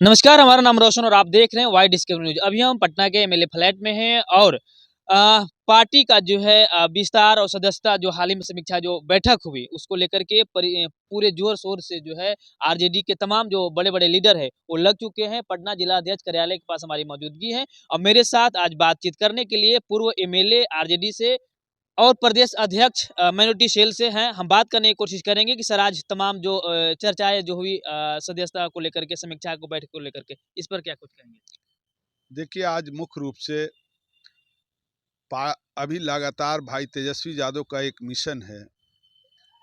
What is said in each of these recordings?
नमस्कार, हमारा नाम रोशन और आप देख रहे हैं वाई डिस्कवरी न्यूज़। अभी हम पटना के एमएलए फ्लैट में हैं और पार्टी का जो है विस्तार और सदस्यता जो हाल ही में समीक्षा जो बैठक हुई, उसको लेकर के पूरे ज़ोर-शोर से जो है आरजेडी के तमाम जो बड़े-बड़े लीडर हैं, वो लग चुके हैं। पटना जिला अध्यक्ष कार्यालय के पास हमारी मौजूदगी है और मेरे साथ आज बातचीत करने के लिए पूर्व एमएलए आरजेडी से और प्रदेश अध्यक्ष माइनॉरिटी सेल से हैं। हम बात करने की कोशिश करेंगे कि सर आज तमाम जो चर्चाएँ जो हुई सदस्यता को लेकर के, समीक्षा को बैठक को लेकर के, इस पर क्या कुछ कहेंगे? देखिए, आज मुख्य रूप से अभी लगातार भाई तेजस्वी यादव का एक मिशन है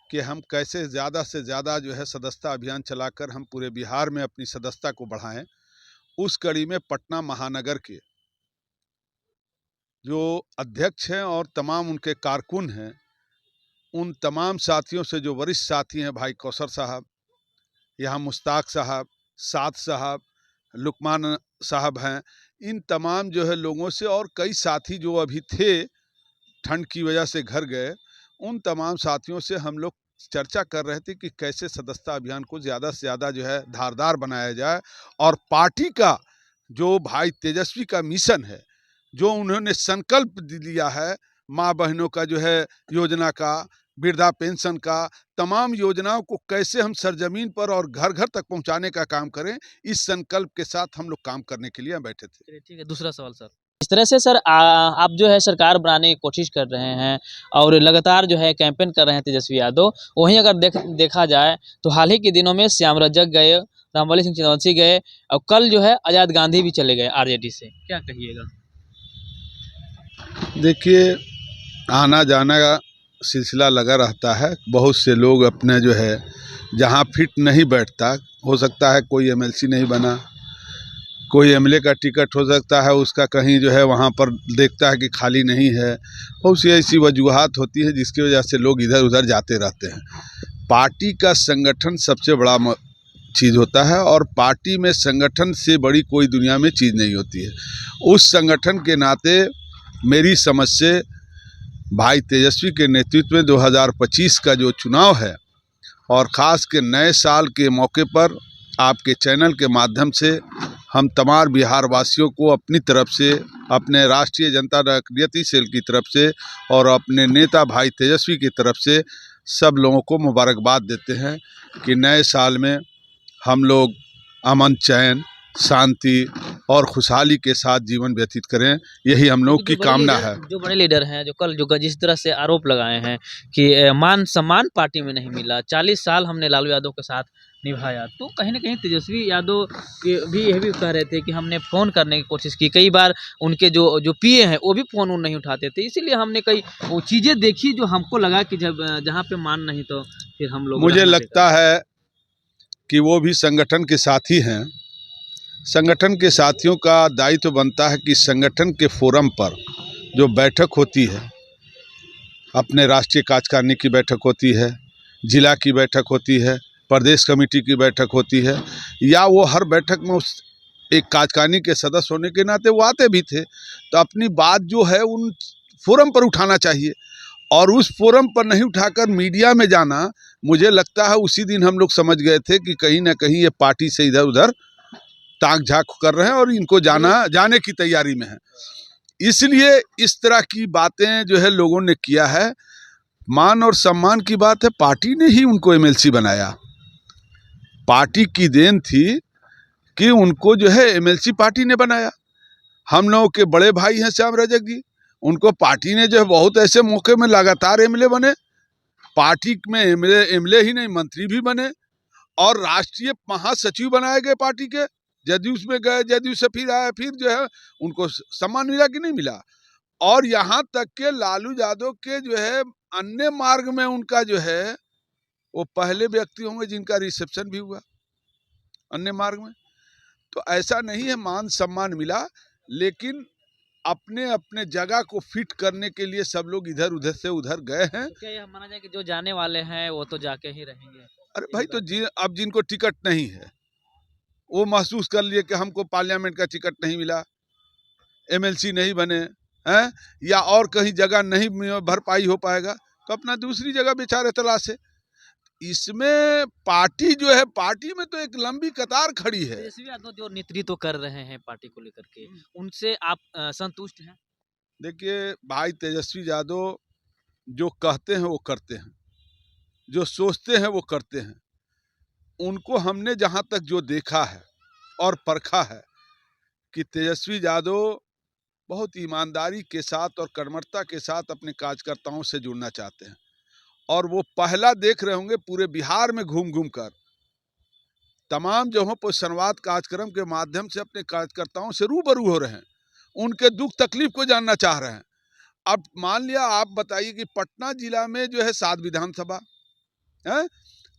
कि हम कैसे ज़्यादा से ज़्यादा जो है सदस्यता अभियान चलाकर हम पूरे बिहार में अपनी सदस्यता को बढ़ाएं। उस कड़ी में पटना महानगर के जो अध्यक्ष हैं और तमाम उनके कारकुन हैं, उन तमाम साथियों से जो वरिष्ठ साथी हैं, भाई कौसर साहब, यहाँ मुश्ताक साहब, साद साहब, लुकमान साहब हैं, इन तमाम जो है लोगों से और कई साथी जो अभी थे ठंड की वजह से घर गए, उन तमाम साथियों से हम लोग चर्चा कर रहे थे कि कैसे सदस्यता अभियान को ज़्यादा से ज़्यादा जो है धारदार बनाया जाए और पार्टी का जो भाई तेजस्वी का मिशन है, जो उन्होंने संकल्प लिया है, माँ बहनों का जो है योजना का, वृद्धा पेंशन का, तमाम योजनाओं को कैसे हम सरजमीन पर और घर घर तक पहुंचाने का काम करें, इस संकल्प के साथ हम लोग काम करने के लिए बैठे थे। चलिए ठीक है, दूसरा सवाल सर। इस तरह से सर आप जो है सरकार बनाने की कोशिश कर रहे हैं और लगातार जो है कैंपेन कर रहे हैं तेजस्वी यादव। वहीं अगर देखा जाए तो हाल ही के दिनों में श्याम रजक गए, रामबली सिंह चंद्रवंशी गए और कल जो है आज़ाद गांधी भी चले गए आरजेडी से। क्या कहिएगा? देखिए, आना जाना का सिलसिला लगा रहता है। बहुत से लोग अपने जो है जहाँ फिट नहीं बैठता, हो सकता है कोई एमएलसी नहीं बना, कोई एमएलए का टिकट हो सकता है उसका कहीं जो है वहाँ पर देखता है कि खाली नहीं है। बहुत सी ऐसी वजूहात होती है जिसकी वजह से लोग इधर उधर जाते रहते हैं। पार्टी का संगठन सबसे बड़ा चीज़ होता है और पार्टी में संगठन से बड़ी कोई दुनिया में चीज़ नहीं होती है। उस संगठन के नाते मेरी समझ से भाई तेजस्वी के नेतृत्व में 2025 का जो चुनाव है और ख़ास के नए साल के मौके पर आपके चैनल के माध्यम से हम तमाम बिहार वासियों को अपनी तरफ से, अपने राष्ट्रीय जनता दल सेल की तरफ से और अपने नेता भाई तेजस्वी की तरफ से सब लोगों को मुबारकबाद देते हैं कि नए साल में हम लोग अमन, चैन, शांति और खुशहाली के साथ जीवन व्यतीत करें, यही हम लोग की कामना है। जो बड़े लीडर हैं, जो कल जो जिस तरह से आरोप लगाए हैं कि मान सम्मान पार्टी में नहीं मिला, 40 साल हमने लालू यादव के साथ निभाया, तो कहीं न कहीं तेजस्वी यादव भी यह भी कह रहे थे कि हमने फ़ोन करने की कोशिश की। कई बार उनके जो पीए हैं, वो भी फ़ोन नहीं उठाते थे। इसीलिए हमने कई वो चीज़ें देखी जो हमको लगा कि जब जहाँ पे मान नहीं तो फिर हम लोग मुझे लगता है कि वो भी संगठन के साथी हैं। संगठन के साथियों का दायित्व बनता है कि संगठन के फोरम पर जो बैठक होती है, अपने राष्ट्रीय कार्यकारिणी की बैठक होती है, जिला की बैठक होती है, प्रदेश कमेटी की बैठक होती है, या वो हर बैठक में उस एक कार्यकारिणी के सदस्य होने के नाते वो आते भी थे, तो अपनी बात जो है उन फोरम पर उठाना चाहिए और उस फोरम पर नहीं उठाकर मीडिया में जाना, मुझे लगता है उसी दिन हम लोग समझ गए थे कि कहीं ना कहीं ये पार्टी से इधर उधर ताक झाक कर रहे हैं और इनको जाने की तैयारी में है। इसलिए इस तरह की बातें जो है लोगों ने किया है। मान और सम्मान की बात है, पार्टी ने ही उनको एमएलसी बनाया। पार्टी की देन थी कि उनको जो है एमएलसी पार्टी ने बनाया। हम लोगों के बड़े भाई हैं श्याम रजक जी, उनको पार्टी ने जो है बहुत ऐसे मौके में लगातार एमएलए बने, पार्टी में एमएलए ही नहीं मंत्री भी बने और राष्ट्रीय महासचिव बनाए गए पार्टी के। जदयू में गए, जदयू से फिर आए, फिर जो है उनको सम्मान मिला कि नहीं मिला। और यहाँ तक के लालू यादव के जो है अन्य मार्ग में उनका जो है वो पहले व्यक्ति होंगे जिनका रिसेप्शन भी हुआ अन्य मार्ग में। तो ऐसा नहीं है, मान सम्मान मिला, लेकिन अपने अपने जगह को फिट करने के लिए सब लोग इधर उधर से उधर गए हैं। क्या यह माना जाए कि जो जाने वाले हैं वो तो जाके ही रहेंगे? अरे भाई, तो अब जिनको टिकट नहीं है वो महसूस कर लिए कि हमको पार्लियामेंट का टिकट नहीं मिला, एमएलसी नहीं बने हैं, या और कहीं जगह नहीं भरपाई हो पाएगा, तो अपना दूसरी जगह बेचारे तलाशे। इसमें पार्टी जो है, पार्टी में तो एक लंबी कतार खड़ी है। तेजस्वी यादव जो नेतृत्व कर रहे हैं पार्टी को लेकर के, उनसे आप संतुष्ट हैं? देखिए भाई, तेजस्वी यादव जो कहते हैं वो करते हैं, जो सोचते हैं वो करते हैं। उनको हमने जहाँ तक जो देखा है और परखा है कि तेजस्वी यादव बहुत ईमानदारी के साथ और कर्मठता के साथ अपने कार्यकर्ताओं से जुड़ना चाहते हैं। और वो पहला देख रहे होंगे पूरे बिहार में घूम घूम कर तमाम जगहों पर संवाद कार्यक्रम के माध्यम से अपने कार्यकर्ताओं से रूबरू हो रहे हैं, उनके दुख तकलीफ को जानना चाह रहे हैं। अब मान लिया, आप बताइए कि पटना जिला में जो है 7 विधानसभा है।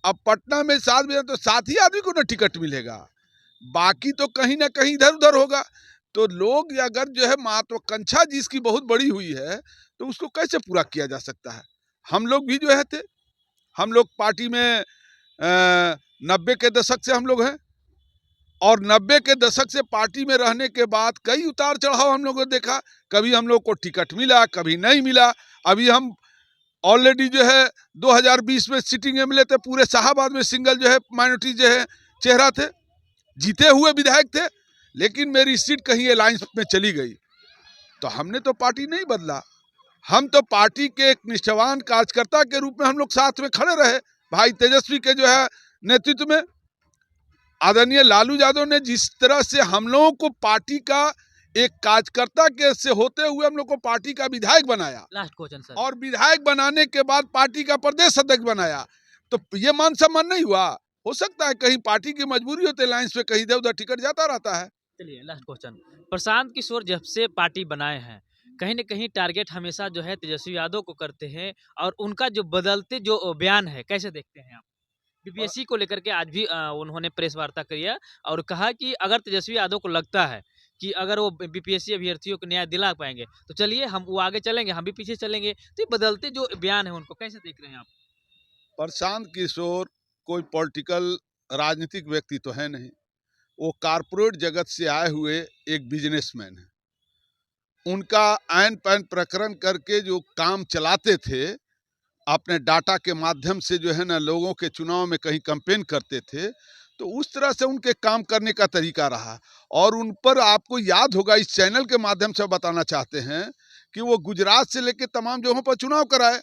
अब पटना में 7 विधान, तो 7 ही आदमी को ना टिकट मिलेगा, बाकी तो कहीं ना कहीं इधर उधर होगा। तो लोग अगर जो है महत्वाकांक्षा जिसकी बहुत बड़ी हुई है तो उसको कैसे पूरा किया जा सकता है। हम लोग भी जो है थे, हम लोग पार्टी में 90 के दशक से हम लोग हैं, और 90 के दशक से पार्टी में रहने के बाद कई उतार चढ़ाव हम लोगों ने देखा। कभी हम लोग को टिकट मिला, कभी नहीं मिला। अभी हम ऑलरेडी जो है 2020 में सिटिंग एमएलए थे, पूरे शाहाबाद में सिंगल जो है माइनॉरिटी जो है चेहरा थे, जीते हुए विधायक थे, लेकिन मेरी सीट कहीं अलायंस में चली गई। तो हमने तो पार्टी नहीं बदला, हम तो पार्टी के एक निष्ठावान कार्यकर्ता के रूप में हम लोग साथ में खड़े रहे। भाई तेजस्वी के जो है नेतृत्व में आदरणीय लालू यादव ने जिस तरह से हम लोगों को पार्टी का एक कार्यकर्ता के से होते हुए हम लोग को पार्टी का विधायक बनाया, लास्ट क्वेश्चन सर। और विधायक बनाने के बाद पार्टी का प्रदेश अध्यक्ष बनाया, तो ये मान सम्मान नहीं हुआ। हो सकता है कहीं पार्टी की मजबूरी होती है, लाइन्स पे कहीं इधर उधर टिकट जाता रहता है। चलिए लास्ट क्वेश्चन, प्रशांत किशोर जब से पार्टी बनाए हैं कहीं न कहीं टारगेट हमेशा जो है तेजस्वी यादव को करते हैं, और उनका जो बदलते जो बयान है कैसे देखते हैं आप? बीपीएससी को लेकर के आज भी उन्होंने प्रेस वार्ता करी है और कहा कि अगर तेजस्वी यादव को लगता है कि अगर वो बीपीएससी अभ्यर्थियों को न्याय दिला पाएंगे तो चलिए हम वो आगे चलेंगे, हम भी पीछे चलेंगे। तो ये बदलते जो बयान है उनको कैसे देख रहे हैं आप? प्रशांत किशोर कोई पॉलिटिकल राजनीतिक व्यक्ति तो है नहीं, वो कारपोरेट जगत से आए हुए एक बिजनेसमैन है। उनका ऐन पैन प्रकरण करके जो काम चलाते थे, अपने डाटा के माध्यम से जो है ना लोगों के चुनाव में कहीं कैंपेन करते थे, तो उस तरह से उनके काम करने का तरीका रहा। और उन पर आपको याद होगा, इस चैनल के माध्यम से बताना चाहते हैं कि वो गुजरात से लेकर तमाम जगहों पर चुनाव कराए,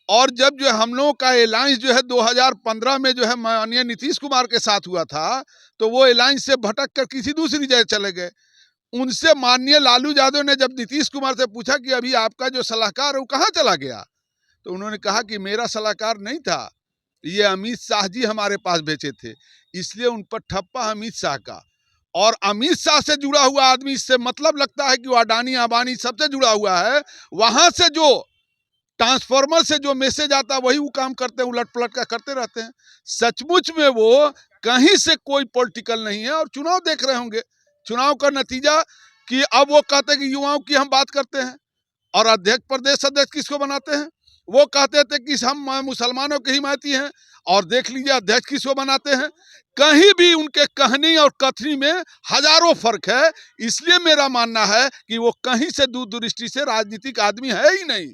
और जब जो है हम लोगों का अलायंस जो है 2015 में जो है माननीय नीतीश कुमार के साथ हुआ था, तो वो अलायंस से भटक कर किसी दूसरी जगह चले गए। उनसे माननीय लालू यादव ने जब नीतीश कुमार से पूछा कि अभी आपका जो सलाहकार है वो कहाँ चला गया, तो उन्होंने कहा कि मेरा सलाहकार नहीं था, ये अमित शाह जी हमारे पास भेजे थे, इसलिए उन पर ठप्पा अमित शाह का। और अमित शाह से जुड़ा हुआ आदमी, इससे मतलब लगता है कि वो अडानी अंबानी सबसे जुड़ा हुआ है। वहां से जो ट्रांसफार्मर से जो मैसेज आता है वही वो काम करते हैं, उलट पलट का करते रहते हैं। सचमुच में वो कहीं से कोई पॉलिटिकल नहीं है। और चुनाव देख रहे होंगे, चुनाव का नतीजा कि अब वो कहते हैं कि युवाओं की हम बात करते हैं, और अध्यक्ष प्रदेश अध्यक्ष किसको बनाते हैं, वो कहते थे कि हम मुसलमानों की हिमायती हैं, और देख लीजिए अध्यक्ष किसको बनाते हैं। कहीं भी उनके कहनी और कथनी में हजारों फर्क है। इसलिए मेरा मानना है कि वो कहीं से दूरदृष्टि से राजनीतिक आदमी है ही नहीं।